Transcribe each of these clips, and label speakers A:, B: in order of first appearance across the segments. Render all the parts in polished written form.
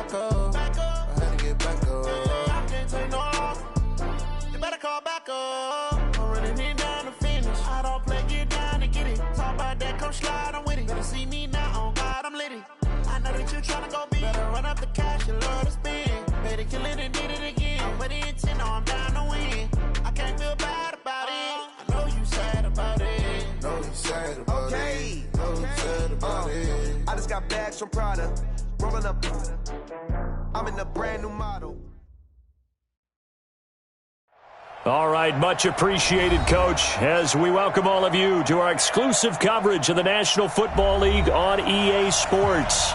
A: back up. I had to get back up. I can't take no loss. You better call back up. I'm running it down to finish. I don't play, get down to get it. Talk about that, come slide, I'm with it. Better see me now, on God, I'm litty. I know that you tryna go big. Better run up the cash, you love to spend. Better kill it and did it again. I'm with the intent, no, I'm down to win. I can't feel bad about it. I know you sad about it. Know you sad about it. Know you sad about it.
B: I just got bags from Prada. Rolling up. I'm in a brand new model.
C: All right, much appreciated, Coach, as we welcome all of you to our exclusive coverage of the National Football League on EA Sports.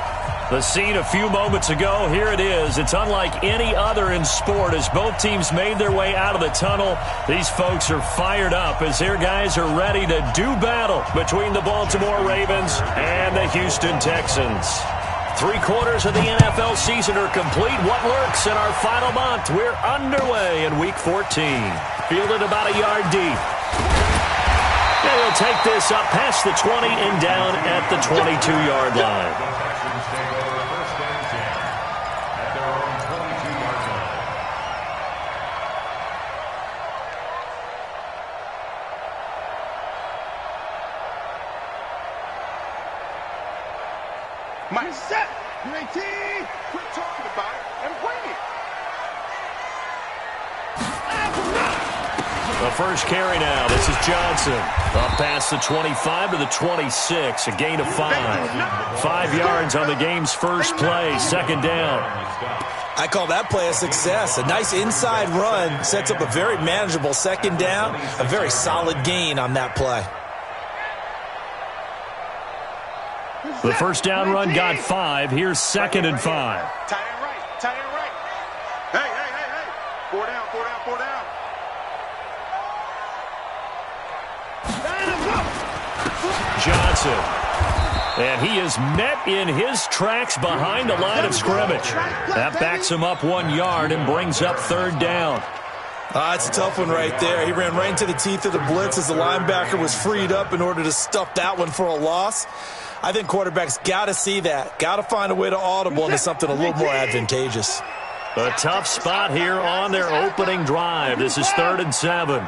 C: The scene a few moments ago, here it is. It's unlike any other in sport as both teams made their way out of the tunnel. These folks are fired up as their guys are ready to do battle between the Baltimore Ravens and the Houston Texans. 3/4 of the NFL season are complete. What works in our final month? We're underway in Week 14. Fielded about a yard deep. And he'll take this up past the 20 and down at the 22-yard line.
D: My set, UAT, quit talking about it and bring it.
C: The first carry now. This is Johnson. Up past the 25 to the 26. A gain of 5. 5 yards on the game's first play. Second down.
E: I call that play a success. A nice inside run sets up a very manageable second down. A very solid gain on that play.
C: The first down run got 5. Here's second and 5.
D: Tight end right, tight end right. Hey, hey, hey, hey. 4 down, 4 down, 4 down.
C: Johnson. And he is met in his tracks behind the line of scrimmage. That backs him up 1 yard and brings up third down.
E: It's a tough one right there. He ran right into the teeth of the blitz as the linebacker was freed up in order to stuff that one for a loss. I think quarterbacks got to see that. Got to find a way to audible into something a little more advantageous.
C: A tough spot here on their opening drive. This is 3rd and 7.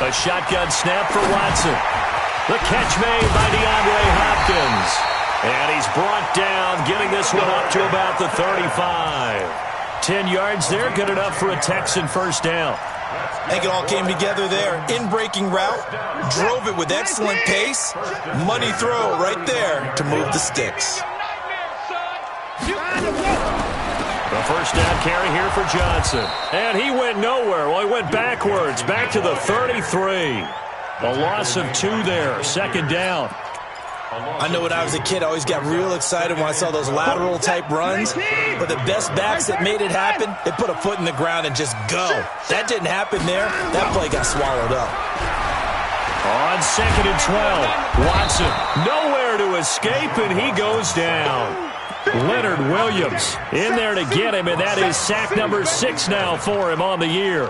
C: A shotgun snap for Watson. The catch made by DeAndre Hopkins. And he's brought down, getting this one up to about the 35. 10 yards there, good enough for a Texan first down.
E: I think it all came together there. In-breaking route, drove it with excellent pace. Money throw right there to move the sticks.
C: The first down carry here for Johnson. And he went nowhere. Well, he went backwards, back to the 33. A loss of 2 there, second down.
E: I know when I was a kid, I always got real excited when I saw those lateral-type runs. But the best backs that made it happen, they put a foot in the ground and just go. That didn't happen there. That play got swallowed up.
C: On 2nd and 12, Watson nowhere to escape, and he goes down. Leonard Williams in there to get him, and that is sack number 6 now for him on the year.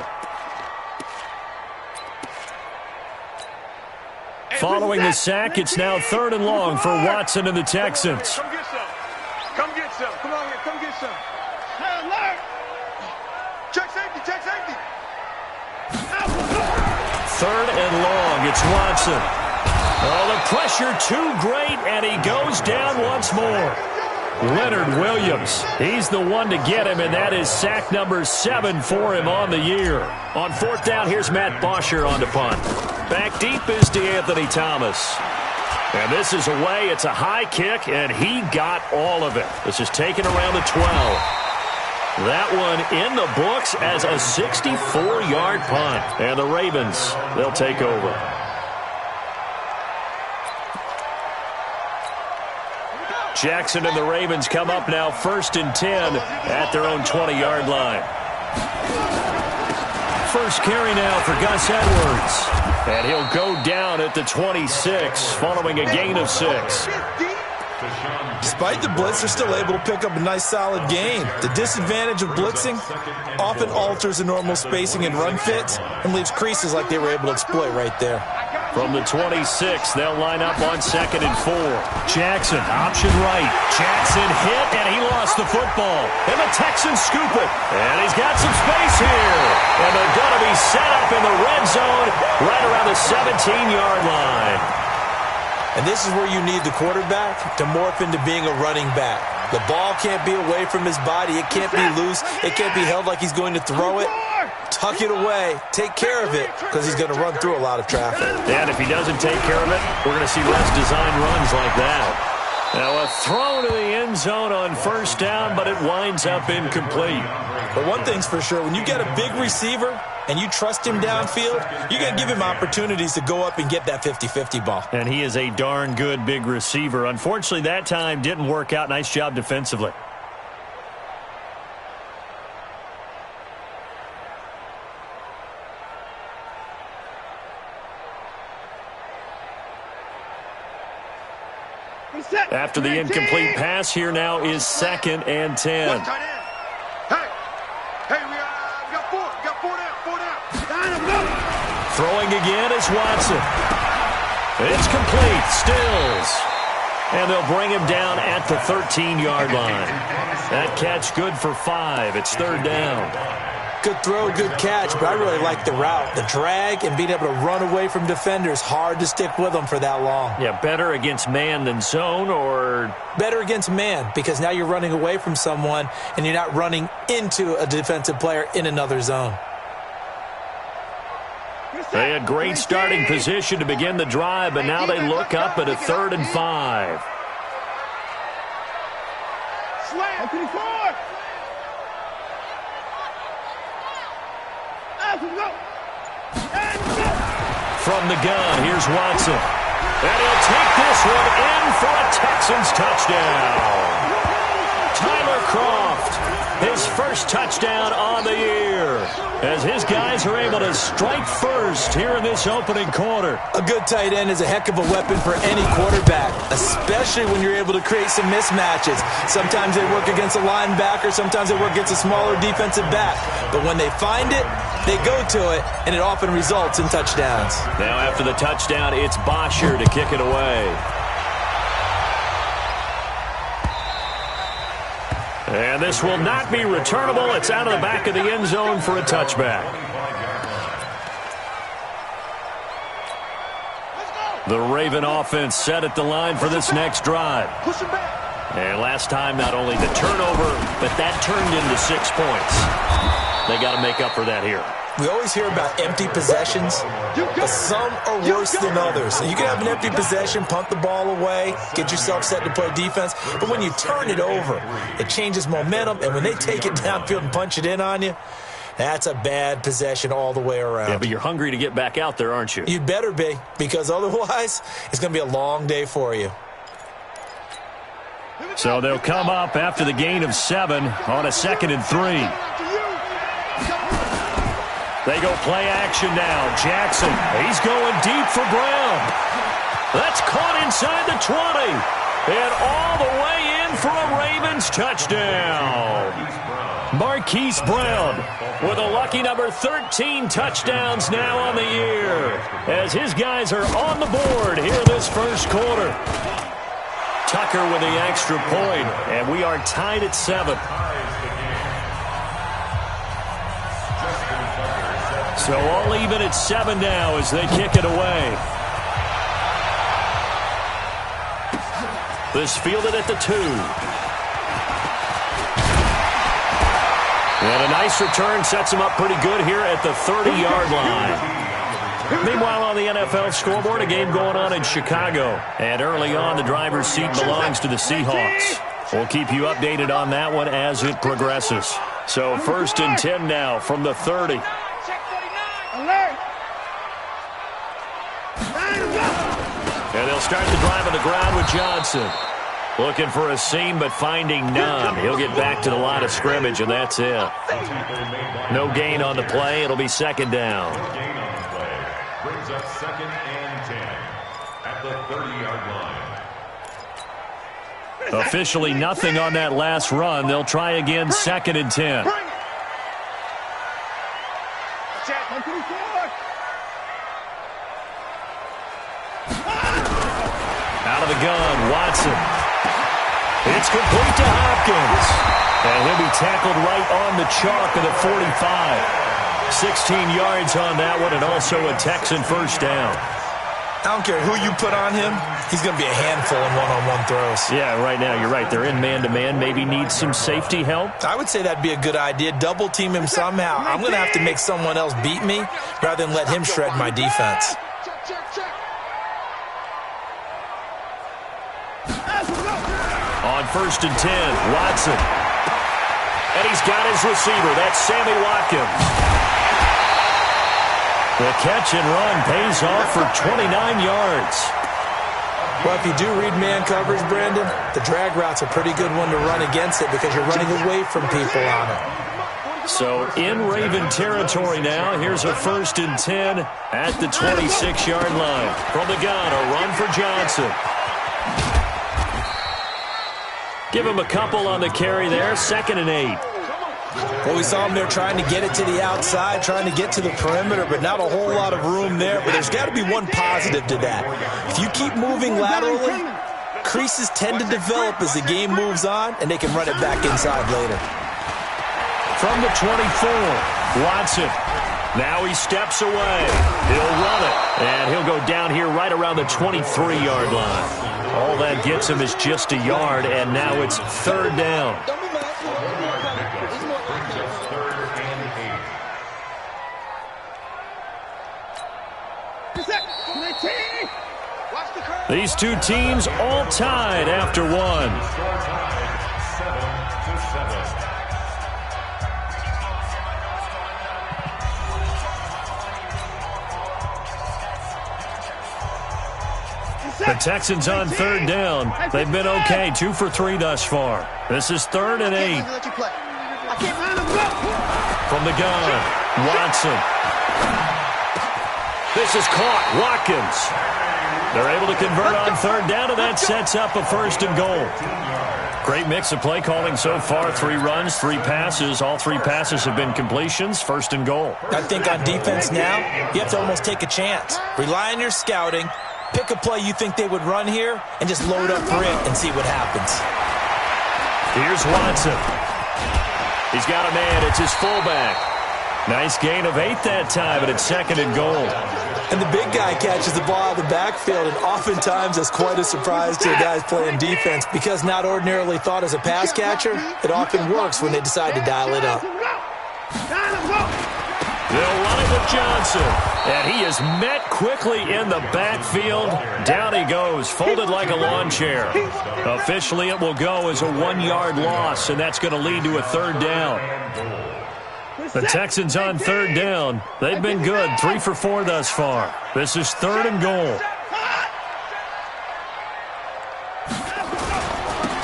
C: Following the sack, it's now 3rd and long for Watson and the Texans.
D: Come get some. Come get some. Come on here. Come get some. Hey, alert. Check safety. Check safety.
C: 3rd and long. It's Watson. Oh, the pressure too great, and he goes down once more. Leonard Williams, he's the one to get him, and that is sack number 7 for him on the year. On 4th down, here's Matt Bosher on the punt. Back deep is DeAnthony Thomas. And this is away. It's a high kick, and he got all of it. This is taken around the 12. That one in the books as a 64-yard punt. And the Ravens, they'll take over. Jackson and the Ravens come up now 1st and 10 at their own 20-yard line. First carry now for Gus Edwards. And he'll go down at the 26 following a gain of 6.
E: Despite the blitz, they're still able to pick up a nice solid gain. The disadvantage of blitzing often alters the normal spacing and run fits and leaves creases like they were able to exploit right there.
C: From the 26, they'll line up on 2nd and 4. Jackson, option right. Jackson hit, and he lost the football. And the Texans scoop it. And he's got some space here. And they're going to be set up in the red zone right around the 17-yard line.
E: And this is where you need the quarterback to morph into being a running back. The ball can't be away from his body. It can't be loose. It can't be held like he's going to throw it. Tuck it away. Take care of it because he's going to run through a lot of traffic.
C: And if he doesn't take care of it, we're going to see less design runs like that. Now a throw to the end zone on 1st down, but it winds up incomplete.
E: But one thing's for sure, when you get a big receiver and you trust him downfield, you're going to give him opportunities to go up and get that 50-50 ball.
C: And he is a darn good big receiver. Unfortunately, that time didn't work out. Nice job defensively. After the incomplete pass, here now is 2nd and 10.
D: Hey, we got four down.
C: Throwing again is Watson. It's complete. Stills. And they'll bring him down at the 13-yard line. That catch good for 5. It's 3rd down.
E: Good throw, good catch, but I really like the route. The drag and being able to run away from defenders. Hard to stick with them for that long.
C: Yeah, better against man than zone, or?
E: Better against man, because now you're running away from someone and you're not running into a defensive player in another zone.
C: They had great starting position to begin the drive, but now they look up at a 3rd and 5. From the gun, here's Watson. And he'll take this one in for a Texans touchdown. Tyler Kroft, his first touchdown on the year, as his guys are able to strike first here in this opening quarter.
E: A good tight end is a heck of a weapon for any quarterback, especially when you're able to create some mismatches. Sometimes they work against a linebacker, sometimes they work against a smaller defensive back. But when they find it, they go to it, and it often results in touchdowns.
C: Now after the touchdown, it's Bosher to kick it away. And this will not be returnable. It's out of the back of the end zone for a touchback. The Raven offense set at the line for this next drive. And last time, not only the turnover, but that turned into 6 points. They got to make up for that here.
E: We always hear about empty possessions, but some are worse than others. So you can have an empty possession, punt the ball away, get yourself set to play defense, but when you turn it over, it changes momentum, and when they take it downfield and punch it in on you, that's a bad possession all the way around.
C: Yeah, but you're hungry to get back out there, aren't you?
E: You'd better be, because otherwise, it's going to be a long day for you.
C: So they'll come up after the gain of 7 on a 2nd and 3. They go play action now. Jackson, he's going deep for Brown. That's caught inside the 20. And all the way in for a Ravens touchdown. Marquise Brown with a lucky number 13 touchdowns now on the year, as his guys are on the board here this first quarter. Tucker with the extra point, and we are tied at 7. So all even at 7 now as they kick it away. This fielded at the 2. And a nice return sets him up pretty good here at the 30-yard line. Meanwhile, on the NFL scoreboard, a game going on in Chicago. And early on, the driver's seat belongs to the Seahawks. We'll keep you updated on that one as it progresses. So 1st and 10 now from the 30. And they'll start the drive on the ground with Johnson. Looking for a seam, but finding none. He'll get back to the line of scrimmage, and that's it. No gain on the play. It'll be 2nd down.
F: Gain on the play brings up 2nd and 10 at the 30-yard line.
C: Officially nothing on that last run. They'll try again, 2nd and 10. Out of the gun, Watson. It's complete to Hopkins. And he'll be tackled right on the chalk of the 45. 16 yards on that one, and also a Texan first down.
E: I don't care who you put on him, he's going to be a handful in one-on-one throws.
C: Yeah, right now, you're right. They're in man-to-man. Maybe need some safety help.
E: I would say that'd be a good idea. Double team him somehow. I'm going to have to make someone else beat me rather than let him shred my defense.
C: On 1st and 10, Watson. And he's got his receiver. That's Sammy Watkins. The catch and run pays off for 29 yards.
E: Well, if you do read man coverage, Brandon, the drag route's a pretty good one to run against it because you're running away from people on it.
C: So in Raven territory now. Here's a 1st and 10 at the 26-yard line. From the gun, a run for Johnson. Give him a couple on the carry there. 2nd and 8.
E: Well, we saw him there trying to get it to the outside, trying to get to the perimeter, but not a whole lot of room there. But there's got to be one positive to that. If you keep moving laterally, creases tend to develop as the game moves on, and they can run it back inside later.
C: From the 24, Watson. Now he steps away. He'll run it, and he'll go down here right around the 23-yard line. All that gets him is just a yard, and now it's 3rd down. These two teams all tied after one. The Texans on 3rd down. They've been okay, 2 for 3 thus far. This is 3rd and 8. From the gun, Watson. This is caught, Watkins. They're able to convert on 3rd down, and that sets up a 1st and goal. Great mix of play calling so far. 3 runs, 3 passes. All 3 passes have been completions. 1st and goal.
E: I think on defense now, you have to almost take a chance. Rely on your scouting. Pick a play you think they would run here, and just load up for it and see what happens.
C: Here's Watson. He's got a man. It's his fullback. Nice gain of 8 that time, and it's 2nd and goal.
E: And the big guy catches the ball out of the backfield, and oftentimes that's quite a surprise to the guys playing defense because not ordinarily thought as a pass catcher, it often works when they decide to dial it up.
C: They'll run it with Johnson, and he is met quickly in the backfield. Down he goes, folded like a lawn chair. Officially, it will go as a 1-yard loss, and that's going to lead to a 3rd down. The Texans on 3rd down. They've been good, 3 for 4 thus far. This is 3rd and goal.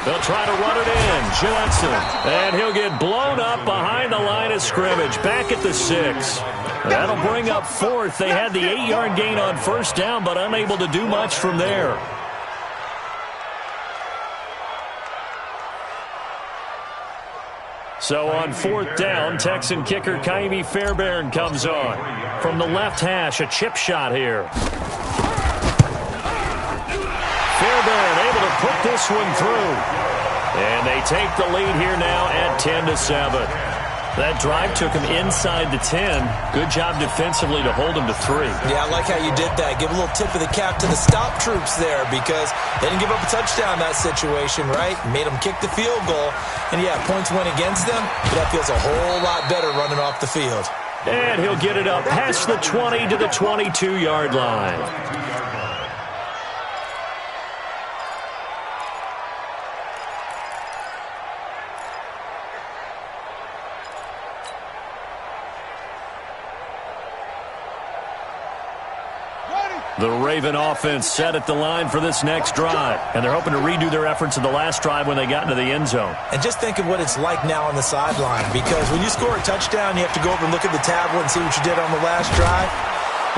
C: They'll try to run it in. Johnson. And he'll get blown up behind the line of scrimmage. Back at the 6. That'll bring up 4th. They had the 8-yard gain on 1st down, but unable to do much from there. So on 4th down, Texan kicker Kaimi Fairbairn comes on. From the left hash, a chip shot here. Fairbairn able to put this one through. And they take the lead here now at 10-7. That drive took him inside the 10. Good job defensively to hold him to 3.
E: Yeah, I like how you did that. Give a little tip of the cap to the stop troops there because they didn't give up a touchdown in that situation, right? Made them kick the field goal. And, yeah, points went against them, but that feels a whole lot better running off the field.
C: And he'll get it up past the 20 to the 22-yard line. The Raven offense set at the line for this next drive, and they're hoping to redo their efforts in the last drive when they got into the end zone.
E: And just think of what it's like now on the sideline, because when you score a touchdown, you have to go over and look at the tablet and see what you did on the last drive.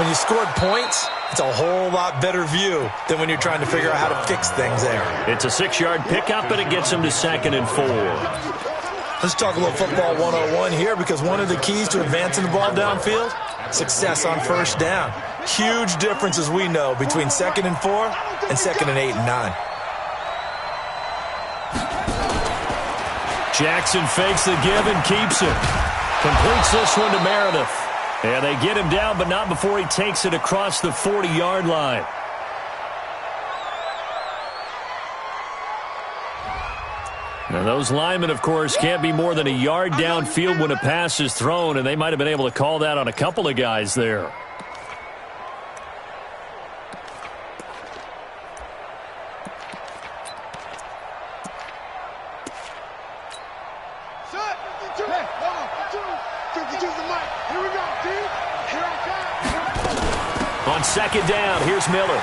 E: When you scored points, It's a whole lot better view than when you're trying to figure out how to fix things there.
C: It's a 6-yard pickup, and it gets him to 2nd and 4.
E: Let's talk a little football 101 here, because one of the keys to advancing the ball downfield, success on first down. Huge difference, as we know, between 2nd and 4 and 2nd and 8 and 9.
C: Jackson fakes the give and keeps it. Completes this one to Meredith. And they get him down, but not before he takes it across the 40-yard line. Now, those linemen, of course, can't be more than a yard downfield when a pass is thrown, and they might have been able to call that on a couple of guys there. On 2nd down, here's Miller.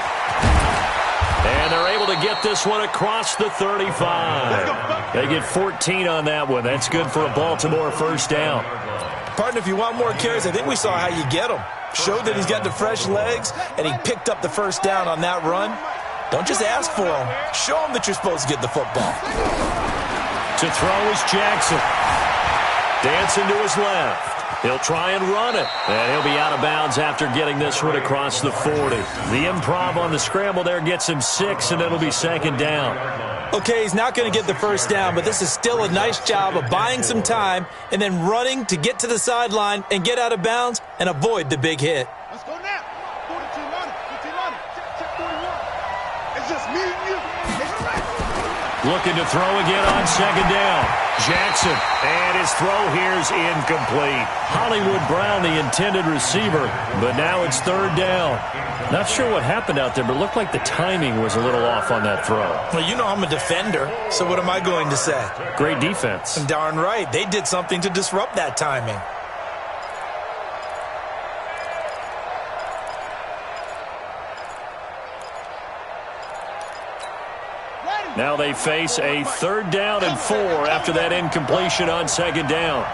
C: And they're able to get this one across the 35. They get 14 on that one. That's good for a Baltimore first down.
E: Partner, if you want more carries, I think we saw how you get him. Showed that he's got the fresh legs, and he picked up the first down on that run. Don't just ask for him. Show him that you're supposed to get the football.
C: To throw is Jackson. Dancing to his left. He'll try and run it, and he'll be out of bounds after getting this one across the 40. The improv on the scramble there gets him 6, and it'll be 2nd down.
E: Okay, he's not going to get the first down, but this is still a nice job of buying some time and then running to get to the sideline and get out of bounds and avoid the big hit.
D: Let's go now. 42 line it. Check 41. It's just me and you.
C: Looking to throw again on 2nd down. Jackson, and his throw here's incomplete. Hollywood Brown, the intended receiver, but now it's 3rd down. Not sure what happened out there, but it looked like the timing was a little off on that throw.
E: Well, you know I'm a defender, so what am I going to say?
C: Great defense.
E: Darn right. They did something to disrupt that timing.
C: Now they face a 3rd down and 4 after that incompletion on 2nd down.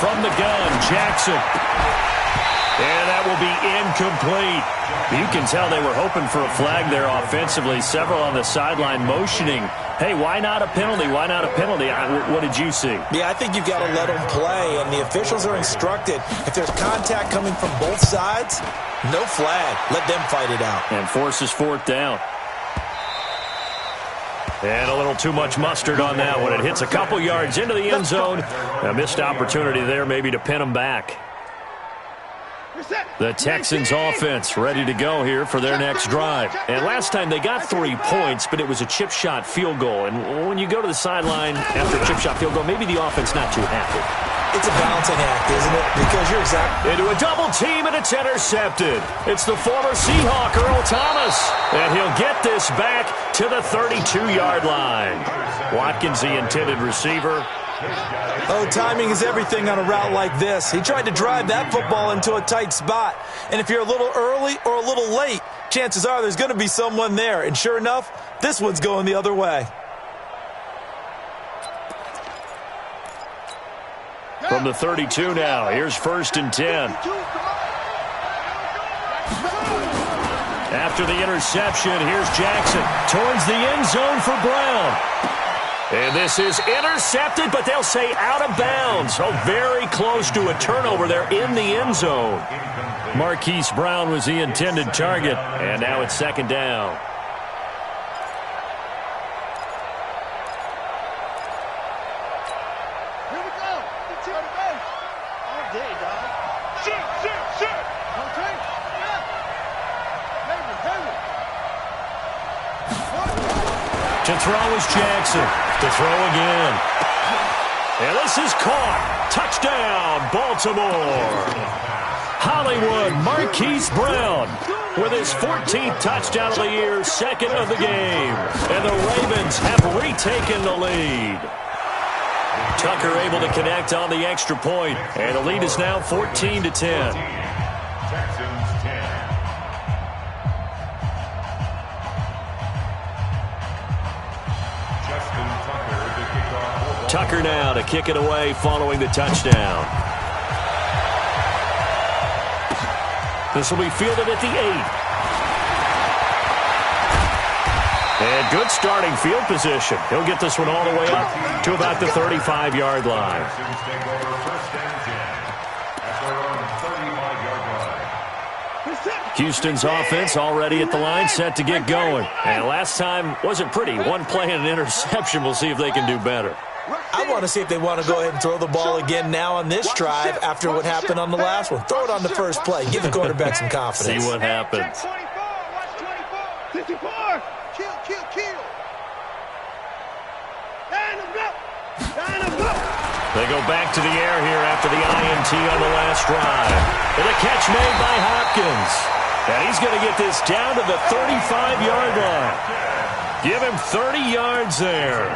C: From the gun, Jackson. And that will be incomplete. You can tell they were hoping for a flag there offensively. Several on the sideline motioning, hey, why not a penalty? Why not a penalty? What did you see?
E: Yeah, I think you've got to let them play, and the officials are instructed. If there's contact coming from both sides, no flag. Let them fight it out.
C: And forces 4th down. And a little too much mustard on that one. It hits a couple yards into the end zone. A missed opportunity there maybe to pin them back. The Texans offense ready to go here for their next drive. And last time they got 3 points, but it was a chip shot field goal. And when you go to the sideline after a chip shot field goal, maybe the offense not too happy.
E: It's a balancing act, isn't it? Because you're exactly...
C: Into a double team, and it's intercepted. It's the former Seahawk, Earl Thomas. And he'll get this back to the 32-yard line. Watkins, the intended receiver.
E: Oh, timing is everything on a route like this. He tried to drive that football into a tight spot. And if you're a little early or a little late, chances are there's going to be someone there. And sure enough, this one's going the other way.
C: From the 32 now, here's 1st and 10. After the interception, here's Jackson towards the end zone for Brown. And this is intercepted, but they'll say out of bounds. Oh, very close to a turnover there in the end zone. Marquise Brown was the intended target, and now it's 2nd down.
D: Here we go. It's here to base. All day, dog. Shit. Okay. Yeah. Baby.
C: To throw is Jackson. To throw again. And this is caught. Touchdown, Baltimore. Hollywood Marquise Brown with his 14th touchdown of the year, 2nd of the game. And the Ravens have retaken the lead. Tucker able to connect on the extra point. And the lead is now 14-10.
F: Texans 10.
C: Tucker now to kick it away following the touchdown. This will be fielded at the 8. And good starting field position. He'll get this one all the way up to about the 35-yard line. Houston's offense already at the line, set to get going. And last time wasn't pretty. One play and an interception. We'll see if they can do better.
E: I want to see if they want to go ahead and throw the ball again now on this drive after what happened on the last one. Throw it on the first play. Give the quarterback some confidence.
C: See what happens.
D: 54. Kill.
C: They go back to the air here after the INT on the last drive. And a catch made by Hopkins. And he's going to get this down to the 35-yard line. Give him 30 yards there.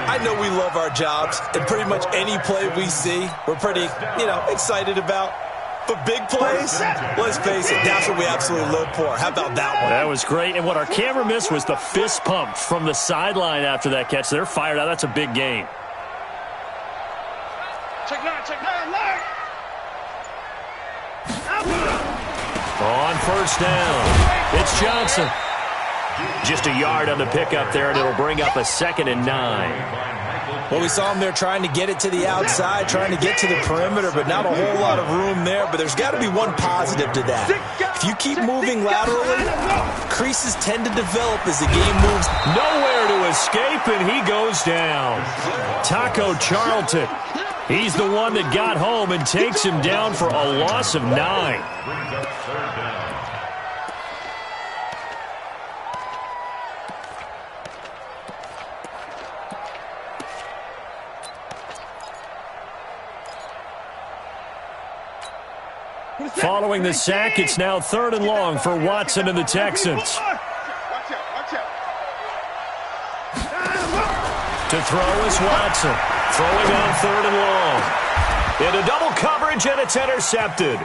E: I know we love our jobs, and pretty much any play we see, we're pretty, excited about. But big plays, let's face it, that's what we absolutely look for. How about that one?
C: That was great. And what our camera missed was the fist pump from the sideline after that catch. They're fired out. That's a big game.
D: Check nine.
C: On first down, it's Johnson. Just a yard on the pickup there, and it'll bring up a 2nd and 9.
E: Well, we saw him there trying to get it to the outside, trying to get to the perimeter, but not a whole lot of room there. But there's got to be one positive to that. If you keep moving laterally, creases tend to develop as the game moves.
C: Nowhere to escape, and he goes down. Taco Charlton. He's the one that got home and takes him down for a loss of 9. Following the sack, it's now 3rd and long for Watson and the Texans. To throw is Watson. Throwing on 3rd and long. Into double coverage, and it's intercepted.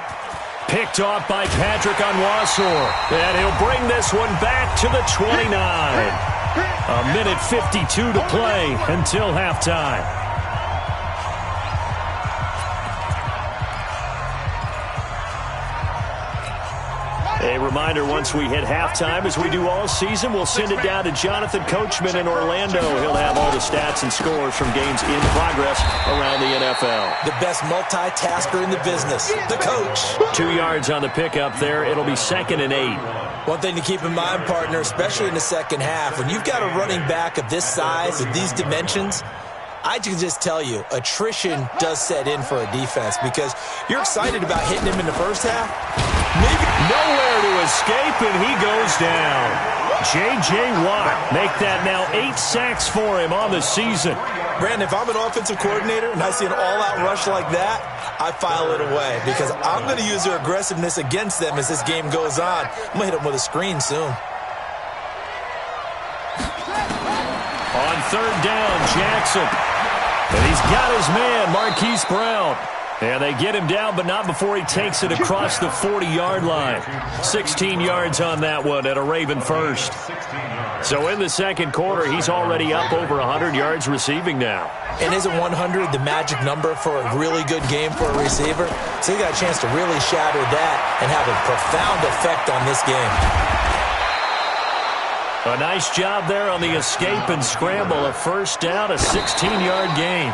C: Picked off by Patrick Onwuasor. And he'll bring this one back to the 29. A minute 52 to play until halftime. A reminder, once we hit halftime, as we do all season, we'll send it down to Jonathan Coachman in Orlando. He'll have all the stats and scores from games in progress around the NFL.
E: The best multitasker in the business, the coach.
C: 2 yards on the pickup there. It'll be 2nd and 8.
E: One thing to keep in mind, partner, especially in the second half, when you've got a running back of this size, of these dimensions, I can just tell you, attrition does set in for a defense because you're excited about hitting him in the first half. Maybe
C: nowhere to escape, and he goes down. J.J. Watt make that now 8 sacks for him on the season.
E: Brandon, if I'm an offensive coordinator and I see an all-out rush like that, I file it away because I'm going to use their aggressiveness against them as this game goes on. I'm going to hit them with a screen soon.
C: On 3rd down, Jackson. And he's got his man, Marquise Brown. And they get him down, but not before he takes it across the 40-yard line. 16 yards on that one at a Raven first. So in the second quarter, he's already up over 100 yards receiving now.
E: And isn't 100 the magic number for a really good game for a receiver? So he got a chance to really shatter that and have a profound effect on this game.
C: A nice job there on the escape and scramble. A first down, a 16-yard gain.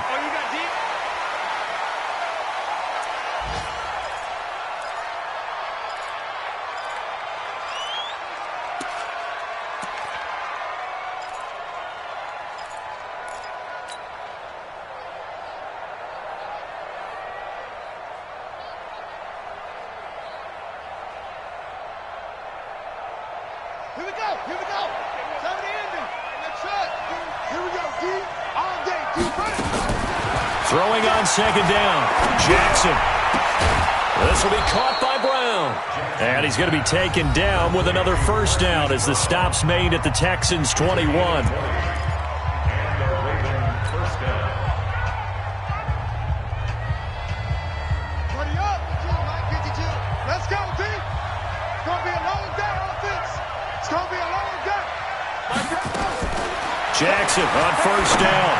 D: Here we go. 70 ending. That's it. Here we go, D. All day, D.
C: Throwing on 2nd down. Jackson. This will be caught by Brown. And he's going to be taken down with another first down as the stop's made at the Texans' 21. Jackson on first down.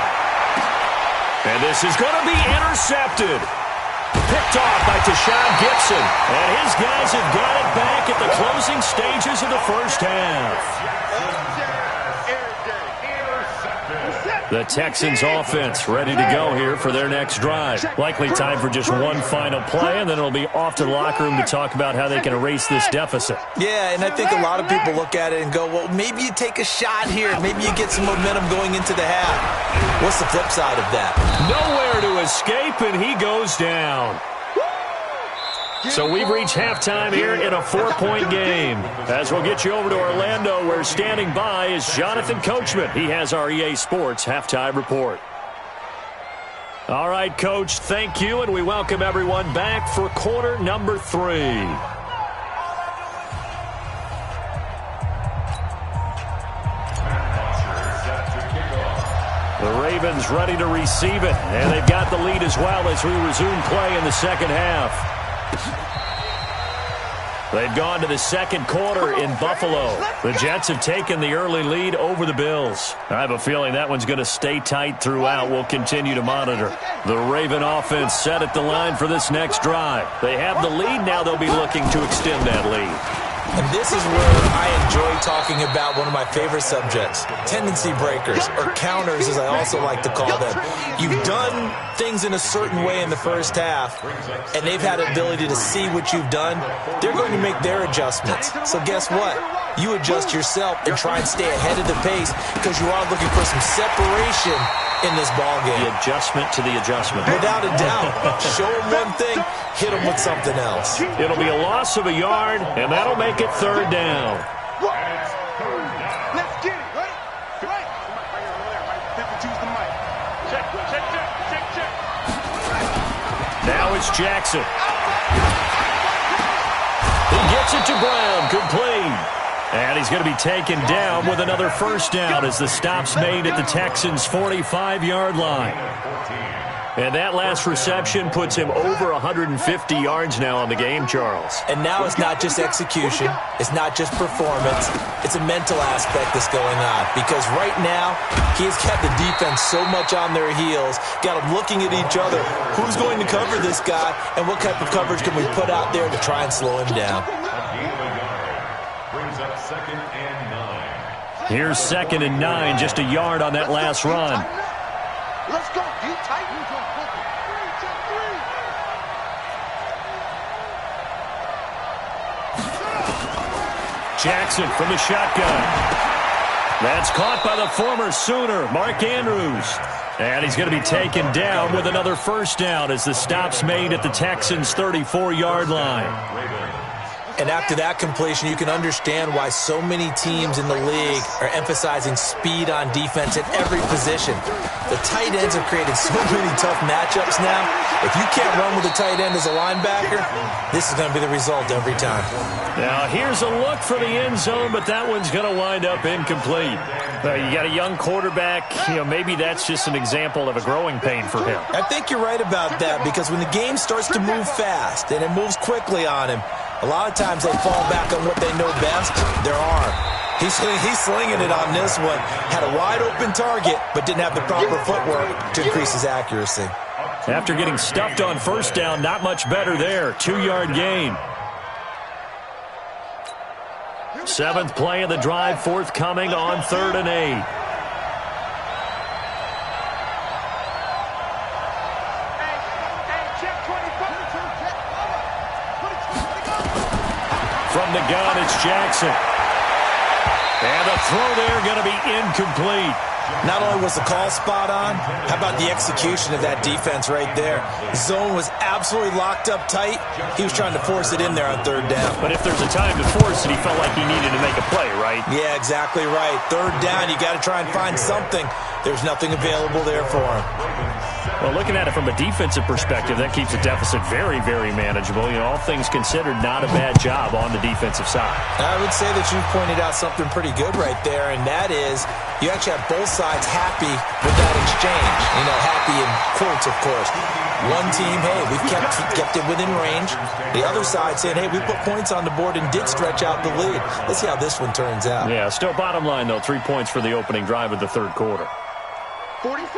C: And this is going to be intercepted. Picked off by Tashawn Gibson. And his guys have got it back at the closing stages of the first half. The Texans offense ready to go here for their next drive. Likely time for just one final play, and then it'll be off to the locker room to talk about how they can erase this deficit.
E: Yeah, and I think a lot of people look at it and go, well, maybe you take a shot here. Maybe you get some momentum going into the half. What's the flip side of that?
C: Nowhere to escape, and he goes down. So we've reached halftime here in a 4-point game. As we'll get you over to Orlando, where standing by is Jonathan Coachman. He has our EA Sports halftime report. All right, Coach, thank you, and we welcome everyone back for quarter number 3. The Ravens ready to receive it, and they've got the lead as well as we resume play in the second half. They've gone to the second quarter in Buffalo. The Jets have taken the early lead over the Bills. I have a feeling that one's going to stay tight throughout. We'll continue to monitor. The Raven offense set at the line for this next drive. They have the lead. Now they'll be looking to extend that lead.
E: And this is where I enjoy talking about one of my favorite subjects, tendency breakers, or counters as I also like to call them. You've done things in a certain way in the first half, and they've had the ability to see what you've done. They're going to make their adjustments. So guess what? You adjust yourself and try and stay ahead of the pace because you are looking for some separation in this ballgame.
C: The adjustment to the adjustment.
E: Without a doubt. Show them one thing, hit them with something else.
C: It'll be a loss of a yard, and that'll make it third down.
D: Let's get it. Right? Right. Choose the mic. Check.
C: Now it's Jackson. He gets it to Brown, complete. And he's going to be taken down with another first down as the stop's made at the Texans' 45-yard line. And that last reception puts him over 150 yards now on the game, Charles.
E: And now it's not just execution. It's not just performance. It's a mental aspect that's going on. Because right now, he's kept the defense so much on their heels, got them looking at each other. Who's going to cover this guy, and what type of coverage can we put out there to try and slow him down?
F: Brings up 2nd and 9.
C: Here's 2nd and 9, just a yard on that last run.
D: Let's go. You tight.
C: Jackson from the shotgun. That's caught by the former Sooner, Mark Andrews. And he's going to be taken down with another first down as the stop's made at the Texans' 34-yard line.
E: And after that completion, you can understand why so many teams in the league are emphasizing speed on defense at every position. The tight ends have created so many tough matchups now. If you can't run with a tight end as a linebacker, this is going to be the result every time.
C: Now, here's a look for the end zone, but that one's going to wind up incomplete. You got a young quarterback. Maybe that's just an example of a growing pain for him.
E: I think you're right about that because when the game starts to move fast and it moves quickly on him, a lot of times they fall back on what they know best, their arm. He's slinging it on this one. Had a wide-open target, but didn't have the proper footwork to increase his accuracy.
C: After getting stuffed on first down, not much better there. 2-yard gain. 7th play of the drive, forthcoming on 3rd and 8. From the gun, it's Jackson. And the throw there going to be incomplete.
E: Not only was the call spot on, how about the execution of that defense right there? Zone was absolutely locked up tight. He was trying to force it in there on 3rd down.
C: But if there's a time to force it, he felt like he needed to make a play, right?
E: Yeah, exactly right. 3rd down, you got to try and find something. There's nothing available there for him.
C: Well, looking at it from a defensive perspective, that keeps the deficit very, very manageable. All things considered, not a bad job on the defensive side.
E: I would say that you've pointed out something pretty good right there, and that is you actually have both sides happy with that exchange. Happy in quotes, of course. One team, hey, we've kept it within range. The other side saying, hey, we put points on the board and did stretch out the lead. Let's see how this one turns out.
C: Yeah, still bottom line, though, 3 points for the opening drive of the 3rd quarter.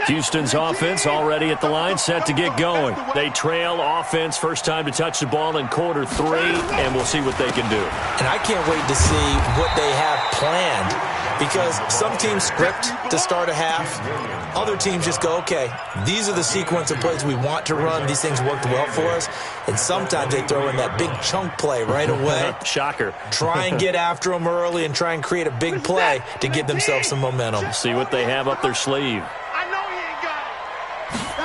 C: Houston's offense already at the line, set to get going. They trail offense, first time to touch the ball in quarter 3, and we'll see what they can do.
E: And I can't wait to see what they have planned, because some teams script to start a half. Other teams just go, okay, these are the sequence of plays we want to run. These things worked well for us. And sometimes they throw in that big chunk play right away.
C: Shocker.
E: Try and get after them early and try and create a big play to give themselves some momentum.
C: See what they have up their sleeve.
D: I know he ain't got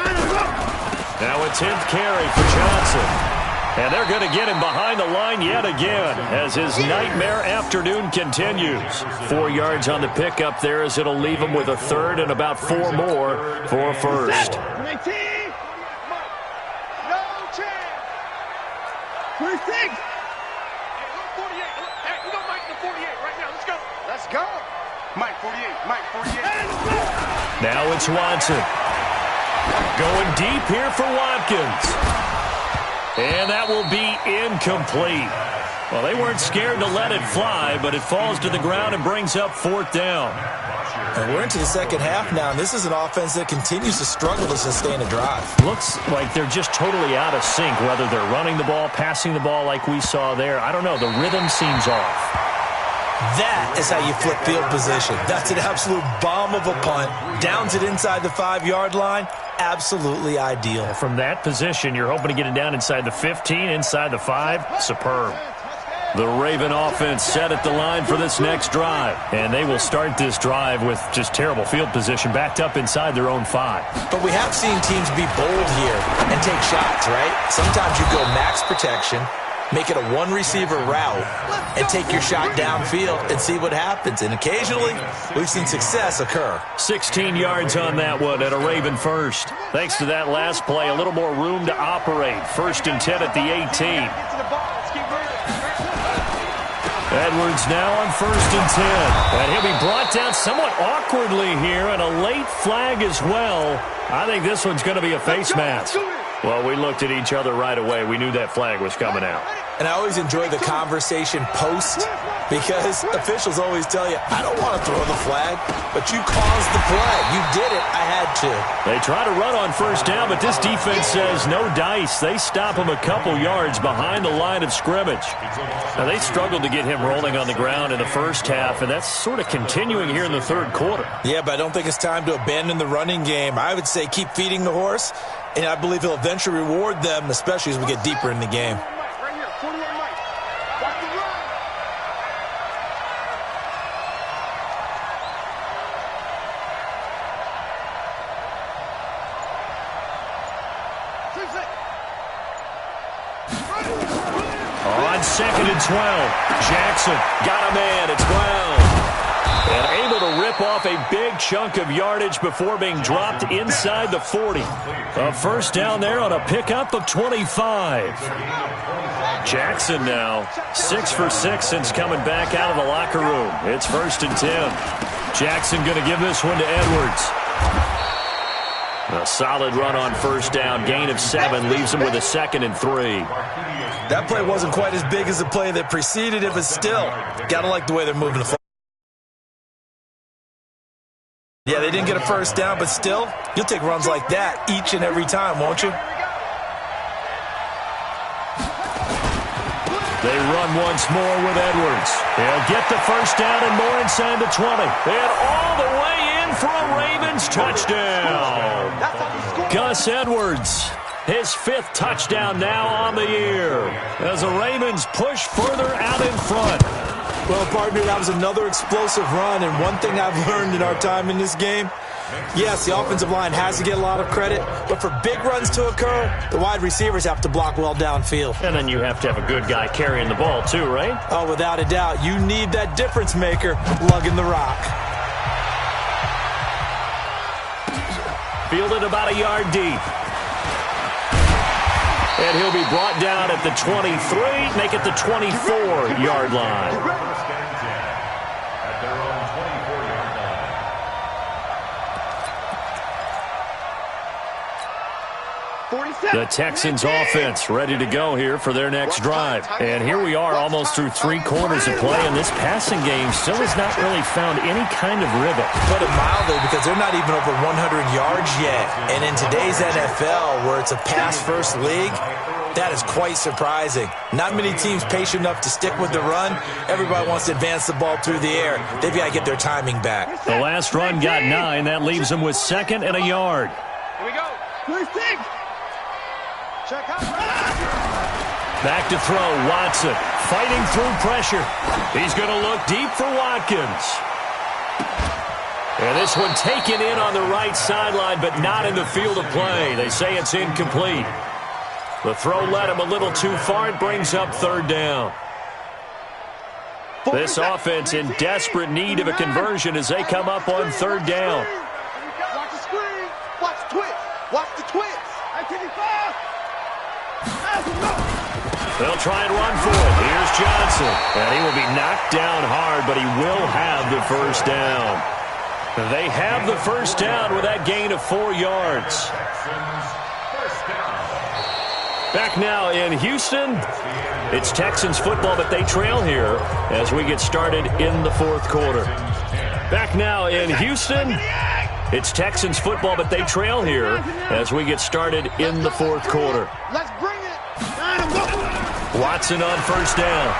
D: it.
C: Now a 10th carry for Johnson. And they're going to get him behind the line yet again as his nightmare afternoon continues. 4 yards on the pickup there as it'll leave him with a third and about 4 more for a first.
D: 19. No chance. 26. Hey, look, 48. Hey, we got Mike in the 48 right now. Let's go. Let's go. Mike 48. Mike 48.
C: Now it's Watson. Going deep here for Watkins. And that will be incomplete. Well, they weren't scared to let it fly, but it falls to the ground and brings up 4th down.
E: And we're into the second half now, and this is an offense that continues to struggle to sustain a drive.
C: Looks like they're just totally out of sync, whether they're running the ball, passing the ball like we saw there. I don't know. The rhythm seems off.
E: That is how you flip field position. That's an absolute bomb of a punt. Downs it inside the 5-yard line. Absolutely ideal.
C: From that position, you're hoping to get it down inside the 15, inside the 5. Superb. The Raven offense set at the line for this next drive. And they will start this drive with just terrible field position, backed up inside their own 5.
E: But we have seen teams be bold here and take shots, right? Sometimes you go max protection, make it a one-receiver route, and take your shot downfield and see what happens. And occasionally, we've seen success occur.
C: 16 yards on that one at a Raven first. Thanks to that last play, a little more room to operate. 1st and 10 at the 18. Edwards now on 1st and 10. And he'll be brought down somewhat awkwardly here, and a late flag as well. I think this one's going to be a face mask. Well, we looked at each other right away. We knew that flag was coming out.
E: And I always enjoy the conversation post, because officials always tell you, I don't want to throw the flag, but you caused the play. You did it. I had to.
C: They try to run on 1st down, but this defense says no dice. They stop him a couple yards behind the line of scrimmage. Now, they struggled to get him rolling on the ground in the first half, and that's sort of continuing here in the 3rd quarter.
E: Yeah, but I don't think it's time to abandon the running game. I would say keep feeding the horse, and I believe he'll eventually reward them, especially as we get deeper in the game.
D: Right here, 41 Mike. Watch the run.
C: On 2nd and 12, Jackson got a man at 12. And able to rip off a big chunk of yardage before being dropped inside the 40. A 1st down there on a pickup of 25. Jackson now 6 for 6 since coming back out of the locker room. It's 1st and 10. Jackson going to give this one to Edwards. A solid run on 1st down. Gain of 7 leaves him with a 2nd and 3.
E: That play wasn't quite as big as the play that preceded it, but still, got to like the way they're moving the football. Yeah, they didn't get a 1st down, but still, you'll take runs like that each and every time, won't you?
C: They run once more with Edwards. They'll get the 1st down and more inside the 20. And all the way in for a Ravens touchdown. Gus Edwards, his 5th touchdown now on the year as the Ravens push further out in front.
E: Well, partner, that was another explosive run, and one thing I've learned in our time in this game, yes, the offensive line has to get a lot of credit, but for big runs to occur, the wide receivers have to block well downfield.
C: And then you have to have a good guy carrying the ball too, right?
E: Oh, without a doubt. You need that difference maker lugging the rock.
C: Fielded about a yard deep. And he'll be brought down at the 23, make it the 24-yard line.
D: 47.
C: The Texans offense ready to go here for their next drive. And here we are almost through 3 quarters of play, and this passing game still has not really found any kind of rhythm.
E: Put it mildly, because they're not even over 100 yards yet. And in today's NFL, where it's a pass-first league, that is quite surprising. Not many teams patient enough to stick with the run. Everybody wants to advance the ball through the air. They've got to get their timing back.
C: The last run got 9. That leaves them with 2nd and a yard.
D: Here we go. 26. Check out.
C: Back to throw. Watson fighting through pressure. He's going to look deep for Watkins. And this one taken in on the right sideline, but not in the field of play. They say it's incomplete. The throw led him a little too far. It brings up 3rd down. This offense in desperate need of a conversion as they come up on 3rd down.
D: Watch the screen. Watch the twist. Watch the twist.
C: They'll try and run for it. Here's Johnson. And he will be knocked down hard, but he will have the 1st down. They have the 1st down with that gain of 4 yards. Back now in Houston, it's Texans football, but they trail here as we get started in the 4th quarter. Back now in Houston, it's Texans football, but they trail here as we get started in the 4th quarter.
D: Let's bring it.
C: Watson on 1st down.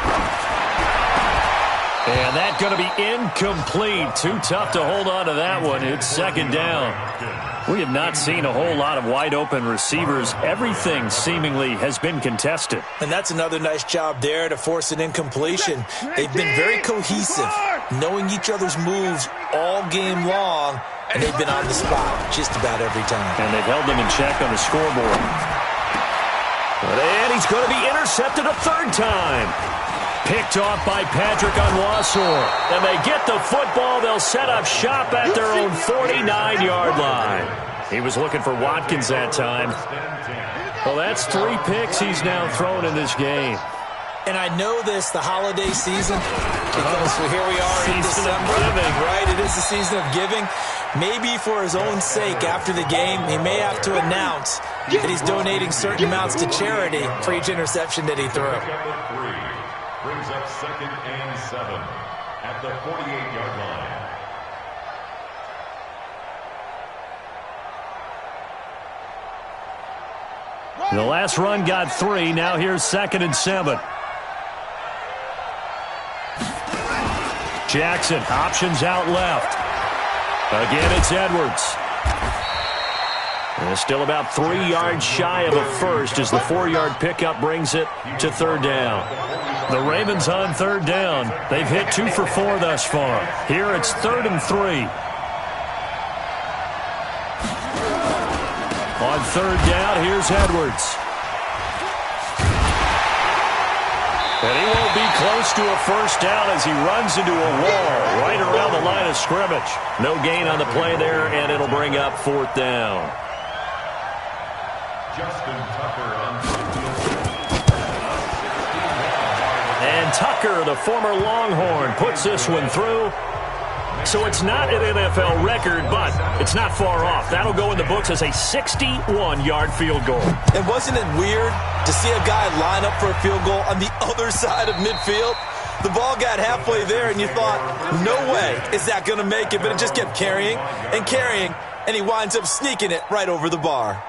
C: And that's going to be incomplete. Too tough to hold on to that one. It's 2nd down. We have not seen a whole lot of wide-open receivers. Everything seemingly has been contested.
E: And that's another nice job there to force an incompletion. They've been very cohesive, knowing each other's moves all game long, and they've been on the spot just about every time.
C: And they've held them in check on the scoreboard. And he's going to be intercepted a 3rd time. Picked off by Patrick Onwuasor. And they get the football. They'll set up shop at their own 49-yard line. He was looking for Watkins that time. Well, that's 3 picks he's now thrown in this game.
E: And I know this, the holiday season, because here we are in December, right? It is the season of giving. Maybe for his own sake, after the game, he may have to announce that he's donating certain amounts to charity for each interception that he threw.
F: Brings up 2nd and 7 at the 48-yard line.
C: The last run got 3. Now here's 2nd and 7. Jackson, options out left. Again, it's Edwards. And still about 3 yards shy of a first as the 4-yard pickup brings it to 3rd down. The Ravens on 3rd down. They've hit 2 for 4 thus far. Here it's 3rd and 3. On 3rd down, here's Edwards. And he won't be close to a 1st down as he runs into a wall right around the line of scrimmage. No gain on the play there, and it'll bring up 4th down.
F: Justin Tucker on
C: And Tucker, the former Longhorn, puts this one through. So it's not an NFL record, but it's not far off. That'll go in the books as a 61-yard field goal.
E: And wasn't it weird to see a guy line up for a field goal on the other side of midfield? The ball got halfway there, and you thought, no way is that going to make it, but it just kept carrying, and he winds up sneaking it right over the bar.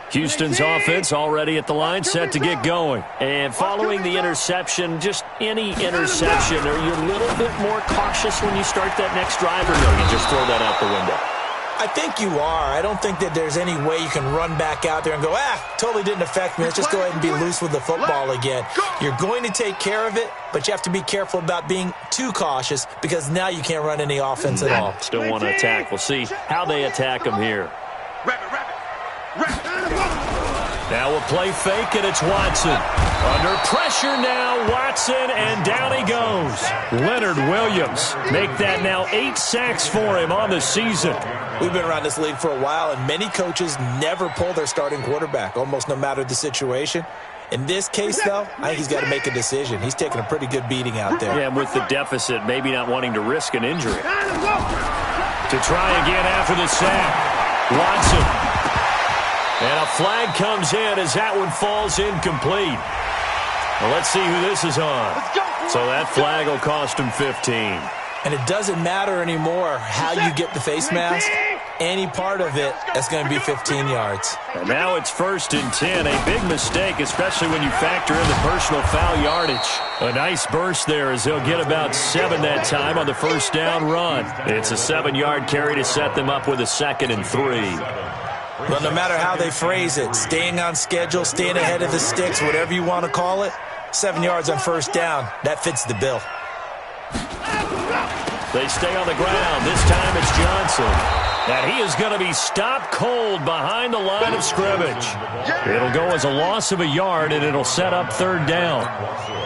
C: Houston's offense already at the line, set to get going. And following the interception, just any interception, are you a little bit more cautious when you start that next drive, or no, you just throw that out the window?
E: I think you are. I don't think that there's any way you can run back out there and go, totally didn't affect me. Let's just go ahead and be loose with the football again. You're going to take care of it, but you have to be careful about being too cautious because now you can't run any offense at all.
C: Still want to attack. We'll see how they attack them here. Now we'll play fake, and it's Watson. Under pressure now, Watson, and down he goes. Leonard Williams make that now 8 sacks for him on the season.
E: We've been around this league for a while, and many coaches never pull their starting quarterback, almost no matter the situation. In this case, though, I think he's got to make a decision. He's taking a pretty good beating out there.
C: Yeah, and with the deficit, maybe not wanting to risk an injury. To try again after the sack. Watson. And a flag comes in as that one falls incomplete. Well, let's see who this is on. So that flag will cost him 15.
E: And it doesn't matter anymore how you get the face mask. Any part of it, that's going to be 15 yards.
C: And now it's 1st and 10. A big mistake, especially when you factor in the personal foul yardage. A nice burst there as they'll get about 7 that time on the first down run. It's a 7-yard carry to set them up with a 2nd and 3.
E: Well, no matter how they phrase it, staying on schedule, staying ahead of the sticks, whatever you want to call it, 7 yards on first down, that fits the bill.
C: They stay on the ground. This time it's Johnson. And he is going to be stopped cold behind the line of scrimmage. It'll go as a loss of a yard, and it'll set up 3rd down.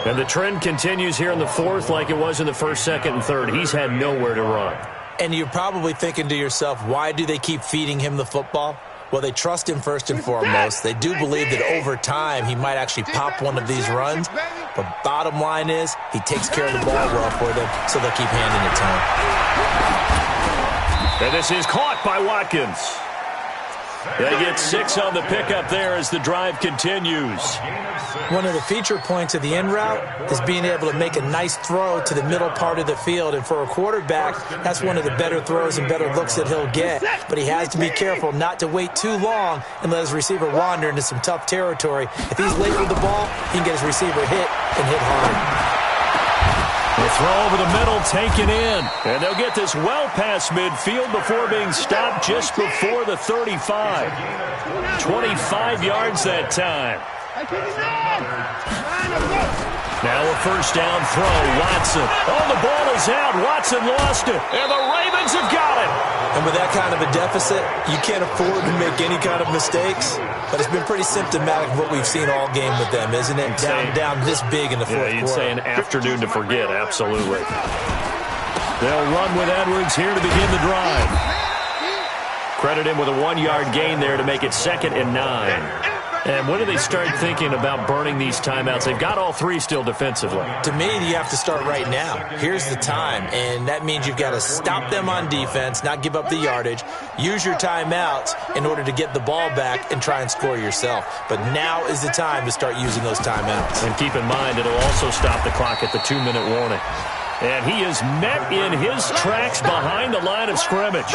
C: And the trend continues here in the 4th like it was in the 1st, 2nd, and 3rd. He's had nowhere to run.
E: And you're probably thinking to yourself, why do they keep feeding him the football? Well, they trust him first and foremost. They do believe that over time he might actually pop one of these runs. But bottom line is he takes care of the ball well for them, so they'll keep handing it to him.
C: And this is caught by Watkins. They get 6 on the pickup there as the drive continues.
E: One of the feature points of the in route is being able to make a nice throw to the middle part of the field. And for a quarterback, that's one of the better throws and better looks that he'll get. But he has to be careful not to wait too long and let his receiver wander into some tough territory. If he's late with the ball, he can get his receiver hit and hit hard.
C: The throw over the middle taken in. And they'll get this well past midfield before being stopped just before the 35. 25 yards that time. Now a first down throw. Watson. Oh, the ball is out. Watson lost it. And the Ravens have got it.
E: And with that kind of a deficit, you can't afford to make any kind of mistakes. But it's been pretty symptomatic of what we've seen all game with them, isn't it? Down this big in the fourth quarter.
C: You'd say an afternoon to forget, absolutely. They'll run with Edwards here to begin the drive. Credit him with a 1-yard gain there to make it 2nd and 9. And when do they start thinking about burning these timeouts? They've got all 3 still defensively.
E: To me, you have to start right now. Here's the time, and that means you've got to stop them on defense, not give up the yardage, use your timeouts in order to get the ball back and try and score yourself. But now is the time to start using those timeouts.
C: And keep in mind, it'll also stop the clock at the 2-minute warning. And he is met in his tracks behind the line of scrimmage.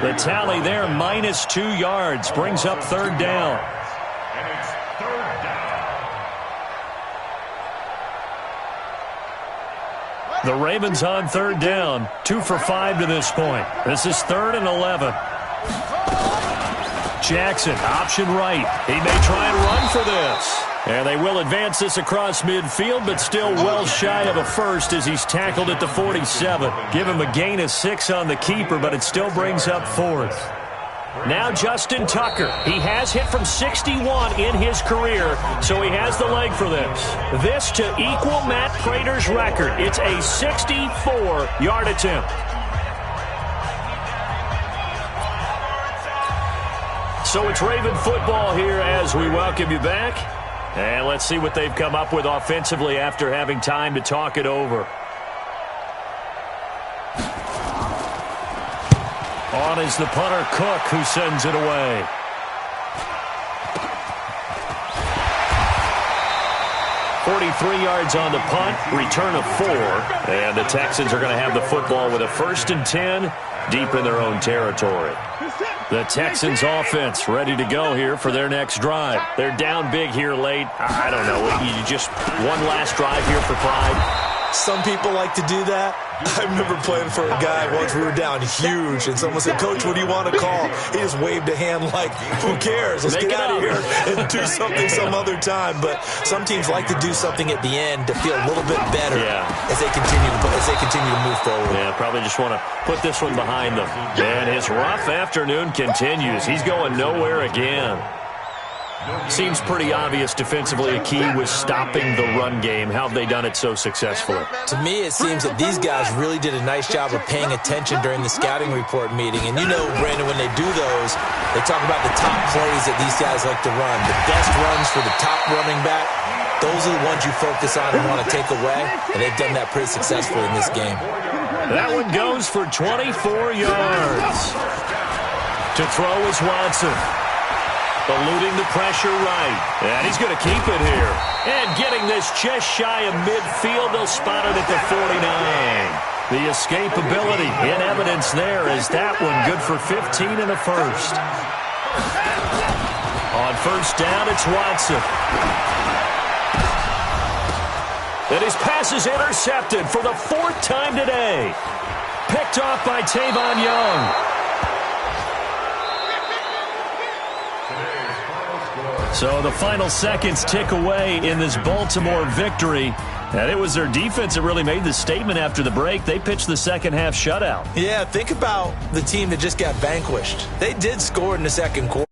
C: The tally there, -2 yards, brings up 3rd down. The Ravens on 3rd down, 2 for 5 to this point. This is 3rd and 11. Jackson, option right. He may try and run for this. And they will advance this across midfield, but still well shy of a first as he's tackled at the 47. Give him a gain of 6 on the keeper, but it still brings up 4th. Now Justin Tucker. He has hit from 61 in his career, so he has the leg for this. This to equal Matt Prater's record. It's a 64-yard attempt. So it's Raven football here as we welcome you back. And let's see what they've come up with offensively after having time to talk it over. On is the punter, Cook, who sends it away. .43 yards on the punt, return of 4. And the Texans are going to have the football with a 1st and 10 deep in their own territory. The Texans offense ready to go here for their next drive. They're down big here late. I don't know. You just one last drive here for pride.
E: Some people like to do that. I remember playing for a guy once we were down huge, and someone said, "Coach, what do you want to call?" He just waved a hand like, who cares? Let's get out of here and do something some other time. But some teams like to do something at the end to feel a little bit better as they continue to move forward.
C: Yeah, probably just want to put this one behind them. And his rough afternoon continues. He's going nowhere again. Seems pretty obvious defensively a key was stopping the run game. How have they done it so successfully?
E: To me, it seems that these guys really did a nice job of paying attention during the scouting report meeting. And you know, Brandon, when they do those, they talk about the top plays that these guys like to run. The best runs for the top running back, those are the ones you focus on and want to take away. And they've done that pretty successfully in this game.
C: That one goes for 24 yards. To throw is Watson. Eluding the pressure right. And he's going to keep it here. And getting this just shy of midfield. They'll spot it at the 49. The escapability in evidence there as that one good for 15 in the first. On first down, it's Watson. And his pass is intercepted for the fourth time today. Picked off by Tavon Young. So the final seconds tick away in this Baltimore victory. And it was their defense that really made the statement after the break. They pitched the second half shutout.
E: Yeah, think about the team that just got vanquished. They did score in the second quarter.